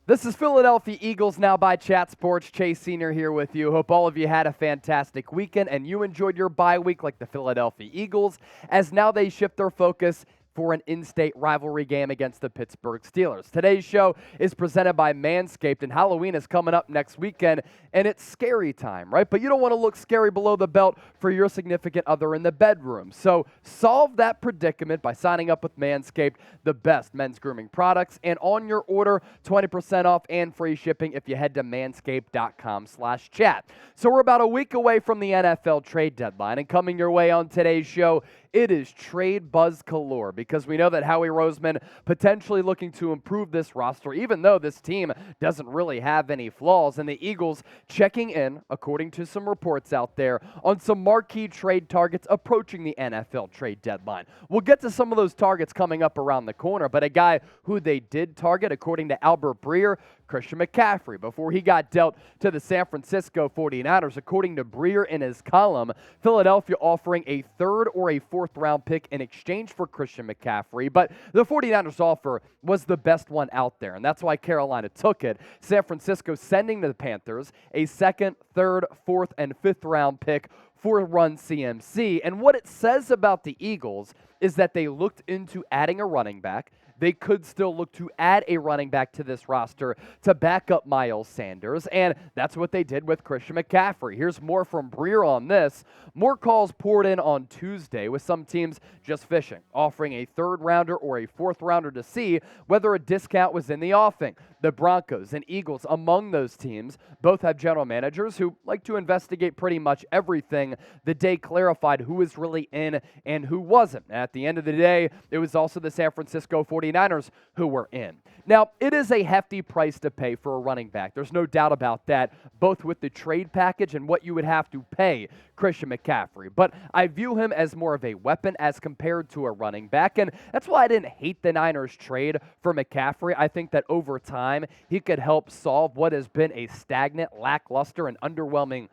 This is Philadelphia Eagles Now by Chat Sports. Chase Sr. here with you. Hope all of you had a fantastic weekend and you enjoyed your bye week like the Philadelphia Eagles, as now they shift their focus for an in-state rivalry game against the Pittsburgh Steelers. Today's show is presented by Manscaped, and Halloween is coming up next weekend, and it's scary time, right? But you don't want to look scary below the belt for your significant other in the bedroom. So solve that predicament by signing up with Manscaped, the best men's grooming products, and on your order, 20% off and free shipping if you head to manscaped.com/chat. So we're about a week away from the NFL trade deadline, and coming your way on today's show, it is trade buzz galore, because we know that Howie Roseman potentially looking to improve this roster, even though this team doesn't really have any flaws. And the Eagles checking in, according to some reports out there, on some marquee trade targets approaching the NFL trade deadline. We'll get to some of those targets coming up around the corner, but a guy who they did target, according to Albert Breer, Christian McCaffrey, before he got dealt to the San Francisco 49ers. According to Breer in his column, Philadelphia offering a third or a fourth-round pick in exchange for Christian McCaffrey, but the 49ers offer was the best one out there, and that's why Carolina took it. San Francisco sending to the Panthers a second, third, fourth, and fifth-round pick for Run CMC. And what it says about the Eagles is that they looked into adding a running back. They could still look to add a running back to this roster to back up Miles Sanders, and that's what they did with Christian McCaffrey. Here's more from Breer on this. More calls poured in on Tuesday, with some teams just fishing, offering a third-rounder or a fourth-rounder to see whether a discount was in the offing. The Broncos and Eagles, among those teams, both have general managers who like to investigate pretty much everything. The day clarified who was really in and who wasn't. At the end of the day, it was also the San Francisco 49ers who were in. Now, it is a hefty price to pay for a running back. There's no doubt about that, both with the trade package and what you would have to pay Christian McCaffrey. But I view him as more of a weapon as compared to a running back, and that's why I didn't hate the Niners trade for McCaffrey. I think that over time, he could help solve what has been a stagnant, lackluster, and underwhelming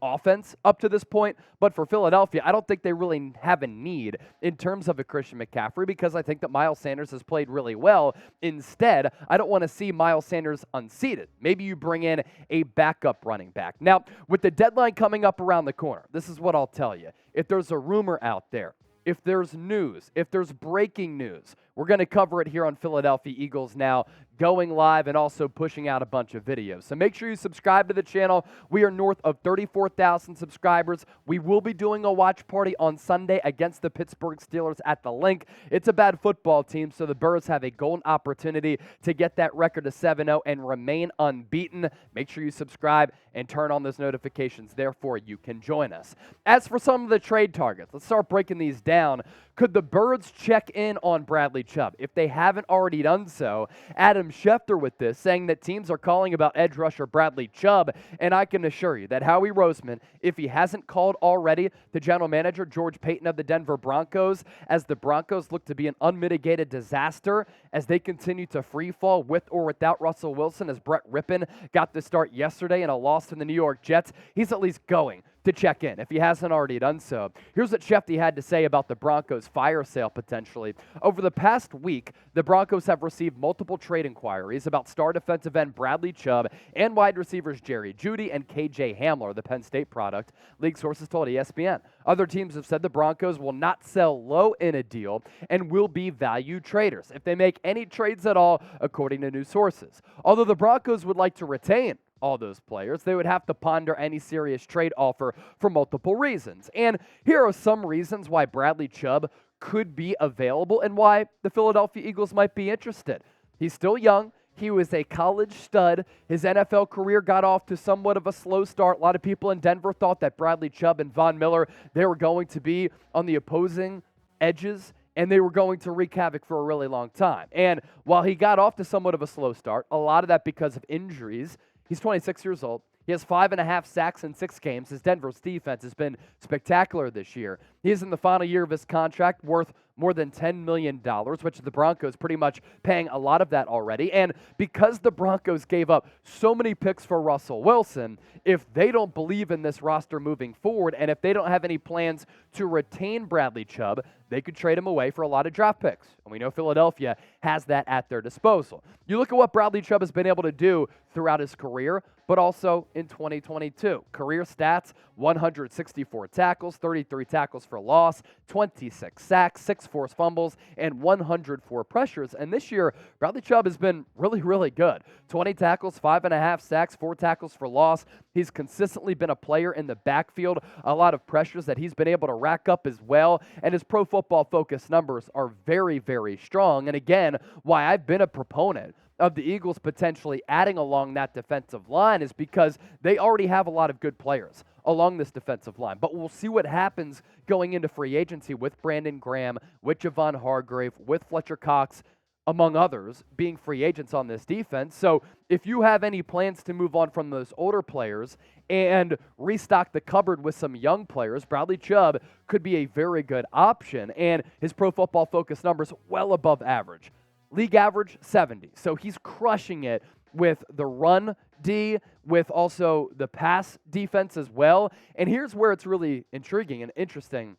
offense up to this point. But for Philadelphia, I don't think they really have a need in terms of a Christian McCaffrey, because I think that Miles Sanders has played really well. Instead, I don't want to see Miles Sanders unseated. Maybe you bring in a backup running back. Now, with the deadline coming up around the corner, this is what I'll tell you. If there's a rumor out there, if there's news, if there's breaking news, we're going to cover it here on Philadelphia Eagles Now, going live and also pushing out a bunch of videos. So make sure you subscribe to the channel. We are north of 34,000 subscribers. We will be doing a watch party on Sunday against the Pittsburgh Steelers at the Link. It's a bad football team, so the Birds have a golden opportunity to get that record to 7-0 and remain unbeaten. Make sure you subscribe and turn on those notifications. Therefore, you can join us. As for some of the trade targets, let's start breaking these down. Could the Birds check in on Bradley Chubb? If they haven't already done so, Adam Schefter with this, saying that teams are calling about edge rusher Bradley Chubb, and I can assure you that Howie Roseman, if he hasn't called already the general manager George Payton of the Denver Broncos, as the Broncos look to be an unmitigated disaster as they continue to free fall with or without Russell Wilson, as Brett Rippon got the start yesterday in a loss to the New York Jets, he's at least going to check in if he hasn't already done so. Here's what Shefty had to say about the Broncos fire sale potentially. Over the past week, the Broncos have received multiple trade inquiries about star defensive end Bradley Chubb and wide receivers Jerry Jeudy and KJ Hamler, the Penn State product, league sources told ESPN. Other teams have said the Broncos will not sell low in a deal and will be value traders if they make any trades at all, according to news sources. Although the Broncos would like to retain all those players, they would have to ponder any serious trade offer for multiple reasons. And here are some reasons why Bradley Chubb could be available and why the Philadelphia Eagles might be interested. He's still young. He was a college stud. His NFL career got off to somewhat of a slow start. A lot of people in Denver thought that Bradley Chubb and Von Miller, they were going to be on the opposing edges, and they were going to wreak havoc for a really long time. And while he got off to somewhat of a slow start, a lot of that because of injuries, he's 26 years old. He has 5.5 sacks in 6 games. His Denver's defense has been spectacular this year. He is in the final year of his contract, worth more than $10 million, which the Broncos pretty much paying a lot of that already. And because the Broncos gave up so many picks for Russell Wilson, if they don't believe in this roster moving forward, and if they don't have any plans to retain Bradley Chubb, they could trade him away for a lot of draft picks. And we know Philadelphia has that at their disposal. You look at what Bradley Chubb has been able to do throughout his career, but also in 2022. Career stats, 164 tackles, 33 tackles for loss, 26 sacks, 6 forced fumbles, and 104 pressures. And this year, Bradley Chubb has been really, really good. 20 tackles, 5.5 sacks, 4 tackles for loss. He's consistently been a player in the backfield, a lot of pressures that he's been able to rack up as well. And his Pro Football Focus numbers are very, very strong. And again, why I've been a proponent of the Eagles potentially adding along that defensive line is because they already have a lot of good players along this defensive line. But we'll see what happens going into free agency with Brandon Graham, with Javon Hargrave, with Fletcher Cox, among others, being free agents on this defense. So if you have any plans to move on from those older players and restock the cupboard with some young players, Bradley Chubb could be a very good option. And his Pro Football Focus numbers well above average. League average, 70. So he's crushing it with the run D, with also the pass defense as well. And here's where it's really intriguing and interesting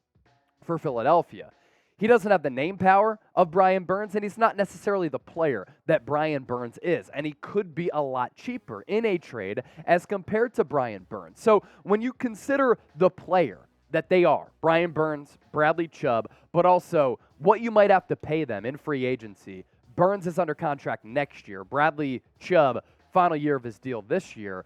for Philadelphia. He doesn't have the name power of Brian Burns, and he's not necessarily the player that Brian Burns is. And he could be a lot cheaper in a trade as compared to Brian Burns. So when you consider the player that they are, Brian Burns, Bradley Chubb, but also what you might have to pay them in free agency, Burns is under contract next year. Bradley Chubb, final year of his deal this year.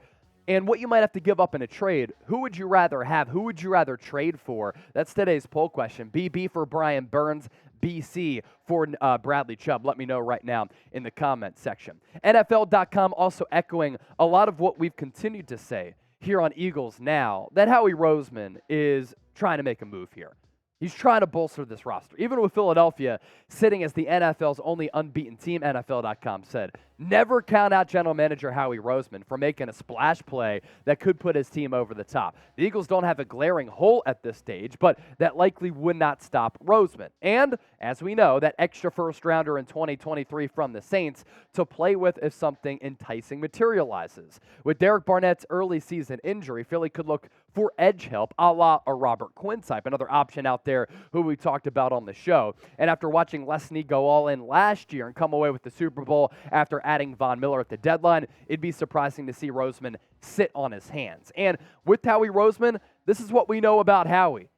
And what you might have to give up in a trade, who would you rather have? Who would you rather trade for? That's today's poll question. BB for Brian Burns, BC for Bradley Chubb. Let me know right now in the comment section. NFL.com also echoing a lot of what we've continued to say here on Eagles Now, that Howie Roseman is trying to make a move here. He's trying to bolster this roster. Even with Philadelphia sitting as the NFL's only unbeaten team, NFL.com said, never count out general manager Howie Roseman for making a splash play that could put his team over the top. The Eagles don't have a glaring hole at this stage, but that likely would not stop Roseman. And, as we know, that extra first-rounder in 2023 from the Saints to play with if something enticing materializes. With Derek Barnett's early season injury, Philly could look for edge help a la a Robert Quinn type, another option out there who we talked about on the show. And after watching Les Snead go all in last year and come away with the Super Bowl after adding Von Miller at the deadline, it'd be surprising to see Roseman sit on his hands. And with Howie Roseman, this is what we know about Howie.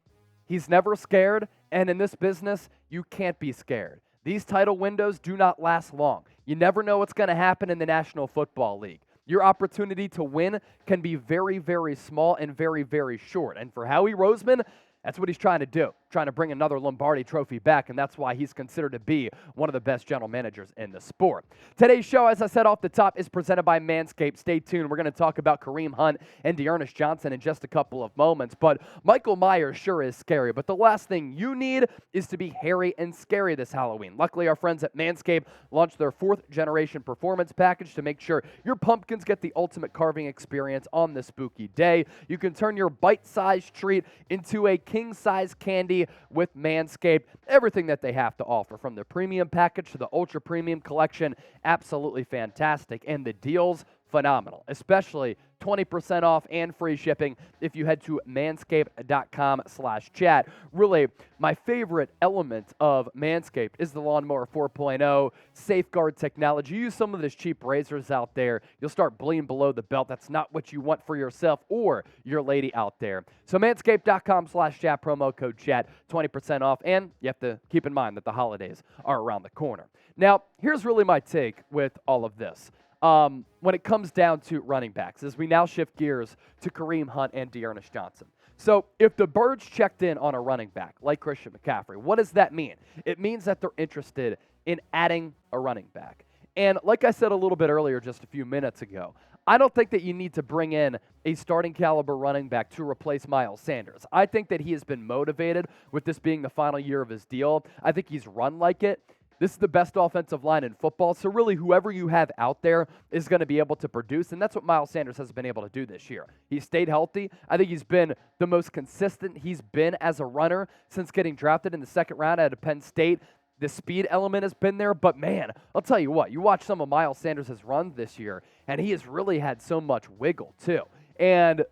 He's never scared, and in this business, you can't be scared. These title windows do not last long. You never know what's going to happen in the National Football League. Your opportunity to win can be very, very small and very, very short. And for Howie Roseman, that's what he's trying to do, trying to bring another Lombardi trophy back, and that's why he's considered to be one of the best general managers in the sport. Today's show, as I said off the top, is presented by Manscaped. Stay tuned. We're going to talk about Kareem Hunt and D'Ernest Johnson in just a couple of moments, but Michael Myers sure is scary, but the last thing you need is to be hairy and scary this Halloween. Luckily, our friends at Manscaped launched their 4th-generation performance package to make sure your pumpkins get the ultimate carving experience on this spooky day. You can turn your bite-sized treat into a king-size candy with Manscaped. Everything that they have to offer, from the premium package to the ultra-premium collection, absolutely fantastic. And the deals, phenomenal, especially 20% off and free shipping if you head to manscaped.com/chat. Really, my favorite element of Manscaped is the Lawnmower 4.0 Safeguard technology. Use some of those cheap razors out there. You'll start bleeding below the belt. That's not what you want for yourself or your lady out there. So manscaped.com/chat, promo code chat, 20% off. And you have to keep in mind that the holidays are around the corner. Now, here's really my take with all of this. When it comes down to running backs, as we now shift gears to Kareem Hunt and D'Ernest Johnson. So if the Birds checked in on a running back like Christian McCaffrey, what does that mean? It means that they're interested in adding a running back. And like I said a little bit earlier, just a few minutes ago, I don't think that you need to bring in a starting caliber running back to replace Miles Sanders. I think that he has been motivated with this being the final year of his deal. I think he's run like it. This is the best offensive line in football, so really whoever you have out there is going to be able to produce, and that's what Miles Sanders has been able to do this year. He stayed healthy. I think he's been the most consistent he's been as a runner since getting drafted in the second round out of Penn State. The speed element has been there, but man, I'll tell you what, you watch some of Miles Sanders' runs this year, and he has really had so much wiggle too. And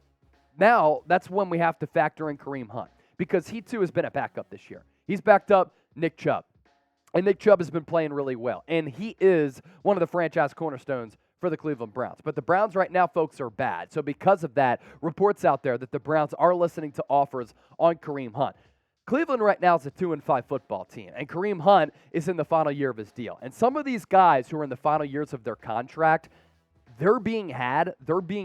now that's when we have to factor in Kareem Hunt, because he too has been a backup this year. He's backed up Nick Chubb. And Nick Chubb has been playing really well. And he is one of the franchise cornerstones for the Cleveland Browns. But the Browns right now, folks, are bad. So because of that, reports out there that the Browns are listening to offers on Kareem Hunt. Cleveland right now is a 2-5 football team, and Kareem Hunt is in the final year of his deal. And some of these guys who are in the final years of their contract, they're being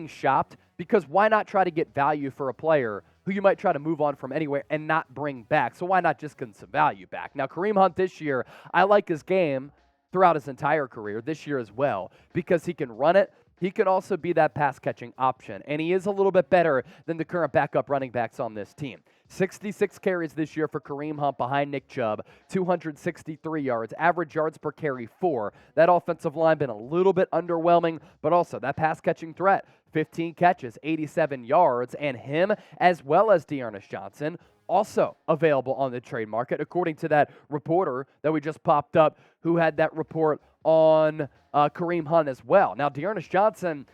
shopped, because why not try to get value for a player who you might try to move on from anywhere and not bring back? So why not just get some value back? Now, Kareem Hunt this year, I like his game throughout his entire career, this year as well, because he can run it. He can also be that pass-catching option, and he is a little bit better than the current backup running backs on this team. 66 carries this year for Kareem Hunt behind Nick Chubb, 263 yards, average yards per carry 4. That offensive line been a little bit underwhelming, but also that pass-catching threat, 15 catches, 87 yards, and him as well as D'Ernest Johnson also available on the trade market, according to that reporter that we just popped up who had that report on Kareem Hunt as well. Now, D'Ernest Johnson,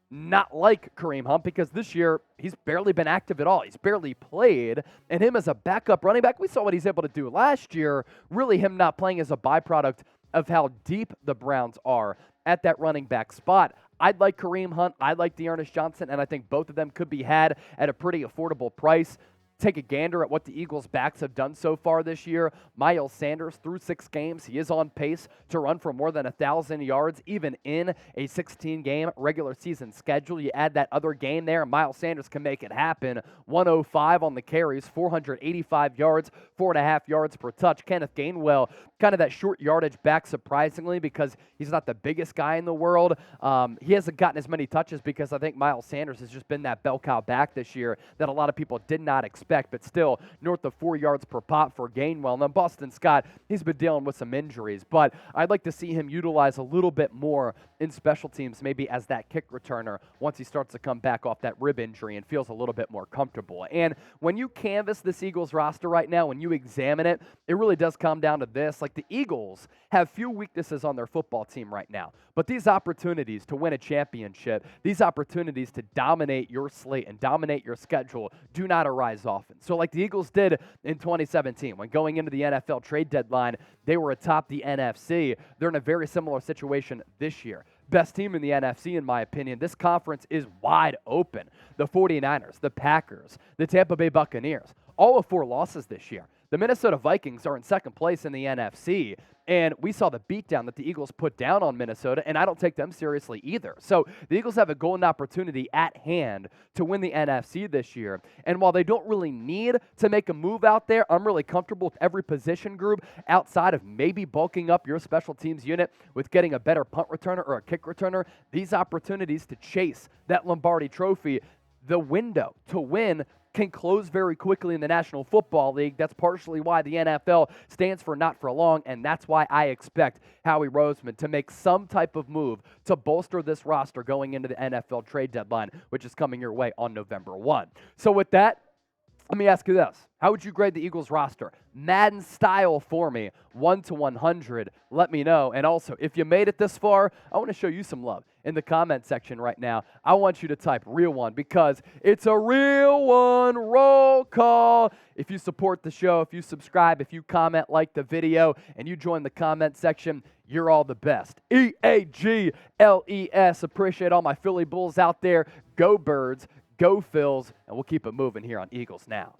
not like Kareem Hunt, because this year he's barely been active at all. He's barely played, and him as a backup running back, we saw what he's able to do last year. Really, him not playing as a byproduct of how deep the Browns are at that running back spot. I'd like Kareem Hunt. I'd like D'Ernest Johnson, and I think both of them could be had at a pretty affordable price. Take a gander at what the Eagles' backs have done so far this year. Miles Sanders, through 6 games, he is on pace to run for more than 1,000 yards, even in a 16-game regular season schedule. You add that other game there, and Miles Sanders can make it happen. 105 on the carries, 485 yards, 4.5 yards per touch. Kenneth Gainwell, kind of that short yardage back, surprisingly, because he's not the biggest guy in the world. He hasn't gotten as many touches because I think Miles Sanders has just been that bell cow back this year that a lot of people did not expect. But still north of 4 yards per pop for Gainwell. And then Boston Scott, he's been dealing with some injuries, but I'd like to see him utilize a little bit more in special teams, maybe as that kick returner once he starts to come back off that rib injury and feels a little bit more comfortable. And when you canvass this Eagles roster right now, when you examine it, it really does come down to this. Like, the Eagles have few weaknesses on their football team right now, but these opportunities to win a championship, these opportunities to dominate your slate and dominate your schedule do not arise often. So like the Eagles did in 2017, when going into the NFL trade deadline, they were atop the NFC. They're in a very similar situation this year. Best team in the NFC, in my opinion. This conference is wide open. The 49ers, the Packers, the Tampa Bay Buccaneers, all with 4 losses this year. The Minnesota Vikings are in second place in the NFC, and we saw the beatdown that the Eagles put down on Minnesota, and I don't take them seriously either. So the Eagles have a golden opportunity at hand to win the NFC this year, and while they don't really need to make a move out there, I'm really comfortable with every position group outside of maybe bulking up your special teams unit with getting a better punt returner or a kick returner. These opportunities to chase that Lombardi trophy, the window to win, can close very quickly in the National Football League. That's partially why the NFL stands for not for long, and that's why I expect Howie Roseman to make some type of move to bolster this roster going into the NFL trade deadline, which is coming your way on November 1. So with that, let me ask you this. How would you grade the Eagles roster? Madden style for me, 1 to 100. Let me know. And also, if you made it this far, I want to show you some love in the comment section right now. I want you to type real one, because it's a real one. Roll call. If you support the show, if you subscribe, if you comment, like the video, and you join the comment section, you're all the best. EAGLES. Appreciate all my Philly Bulls out there. Go Birds. Go Phils. And we'll keep it moving here on Eagles Now.